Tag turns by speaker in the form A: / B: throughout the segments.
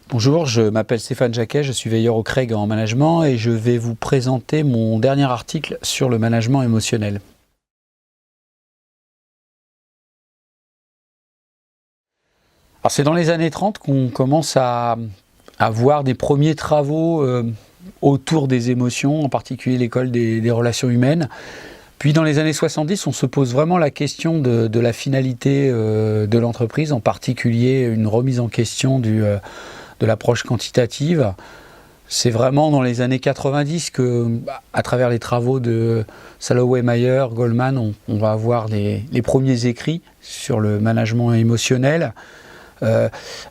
A: Bonjour, je m'appelle Stéphane Jacquet, je suis veilleur au Craig en management et je vais vous présenter mon dernier article sur le management émotionnel. Alors c'est dans les années 30 qu'on commence à voir des premiers travaux autour des émotions, en particulier l'école des relations humaines. Puis dans les années 70, on se pose vraiment la question de la finalité de l'entreprise, en particulier une remise en question de l'approche quantitative. C'est vraiment dans les années 90 que, à travers les travaux de Salovey, Mayer, Goleman, on va avoir les premiers écrits sur le management émotionnel,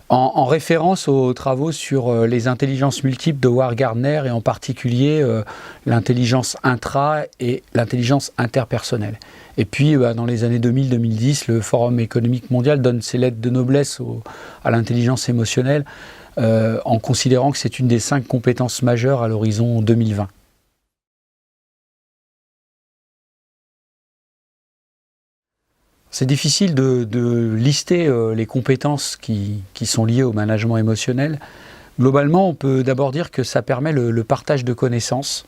A: en référence aux travaux sur les intelligences multiples de Howard Gardner et en particulier l'intelligence intra et l'intelligence interpersonnelle. Et puis dans les années 2000-2010, le Forum économique mondial donne ses lettres de noblesse à l'intelligence émotionnelle, en considérant que c'est une des 5 compétences majeures à l'horizon 2020. C'est difficile de lister les compétences qui sont liées au management émotionnel. Globalement, on peut d'abord dire que ça permet le partage de connaissances,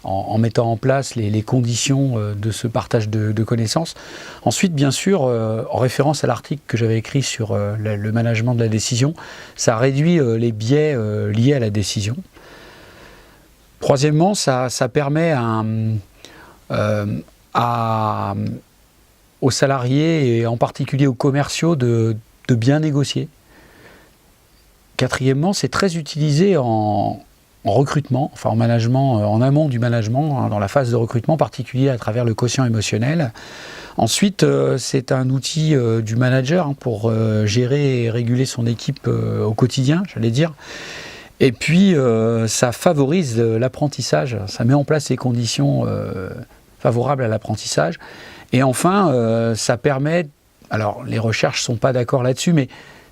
A: en mettant en place les conditions de ce partage de connaissances. Ensuite, bien sûr, en référence à l'article que j'avais écrit sur le management de la décision, ça réduit les biais liés à la décision. Troisièmement, ça permet aux salariés et en particulier aux commerciaux de bien négocier. Quatrièmement, c'est très utilisé en recrutement, enfin en management, en amont du management, dans la phase de recrutement, en particulier à travers le quotient émotionnel. Ensuite, c'est un outil du manager pour gérer et réguler son équipe au quotidien, j'allais dire. Et puis, ça favorise l'apprentissage, ça met en place les conditions favorables à l'apprentissage. Et enfin, ça permet, alors les recherches ne sont pas d'accord là-dessus, mais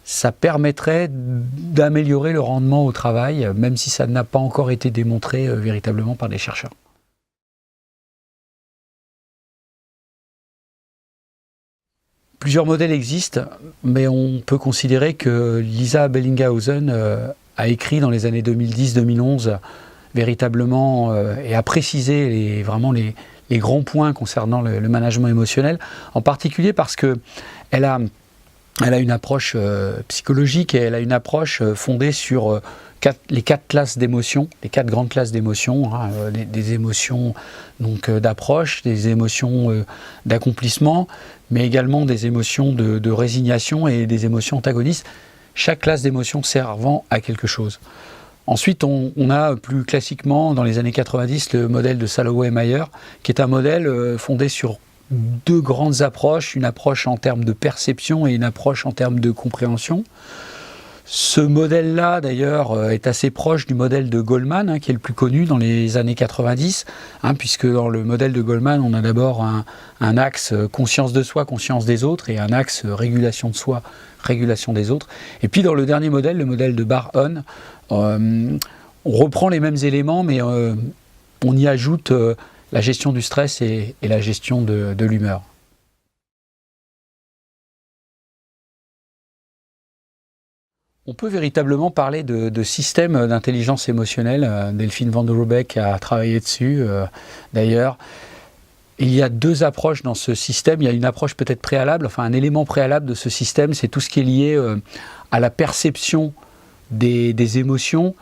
A: ça permettrait d'améliorer le rendement au travail, même si ça n'a pas encore été démontré véritablement par des chercheurs. Plusieurs modèles existent, mais on peut considérer que Lisa Bellinghausen a écrit dans les années 2010-2011 véritablement et a précisé vraiment les grands points concernant le management émotionnel, en particulier parce qu'elle a une approche psychologique et elle a une approche fondée sur les 4 classes d'émotions, les 4 grandes classes d'émotions, des émotions d'approche, des émotions d'accomplissement, mais également des émotions de résignation et des émotions antagonistes. Chaque classe d'émotions servant à quelque chose. Ensuite, on a plus classiquement, dans les années 90, le modèle de Salovey et Mayer, qui est un modèle fondé sur 2 grandes approches, une approche en termes de perception et une approche en termes de compréhension. Ce modèle-là, d'ailleurs, est assez proche du modèle de Goleman, qui est le plus connu dans les années 90, puisque dans le modèle de Goleman, on a d'abord un axe conscience de soi, conscience des autres, et un axe régulation de soi, régulation des autres. Et puis dans le dernier modèle, le modèle de Bar-On, on reprend les mêmes éléments, mais on y ajoute la gestion du stress et la gestion de l'humeur. On peut véritablement parler de système d'intelligence émotionnelle. Delphine Van der Roebeck a travaillé dessus, d'ailleurs. Il y a 2 approches dans ce système. Il y a une approche peut-être préalable, enfin un élément préalable de ce système, c'est tout ce qui est lié à la perception des émotions.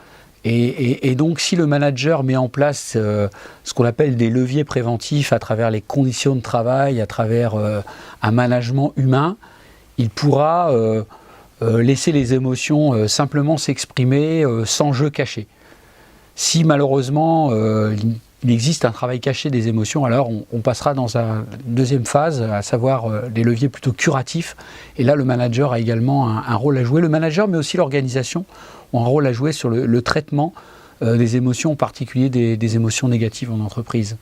A: Et donc, si le manager met en place ce qu'on appelle des leviers préventifs à travers les conditions de travail, à travers un management humain, il pourra laisser les émotions simplement s'exprimer sans jeu caché. Si malheureusement il existe un travail caché des émotions, alors on passera dans une deuxième phase, à savoir des leviers plutôt curatifs. Et là, le manager a également un rôle à jouer. Le manager, mais aussi l'organisation, ont un rôle à jouer sur le traitement des émotions, en particulier des émotions négatives en entreprise.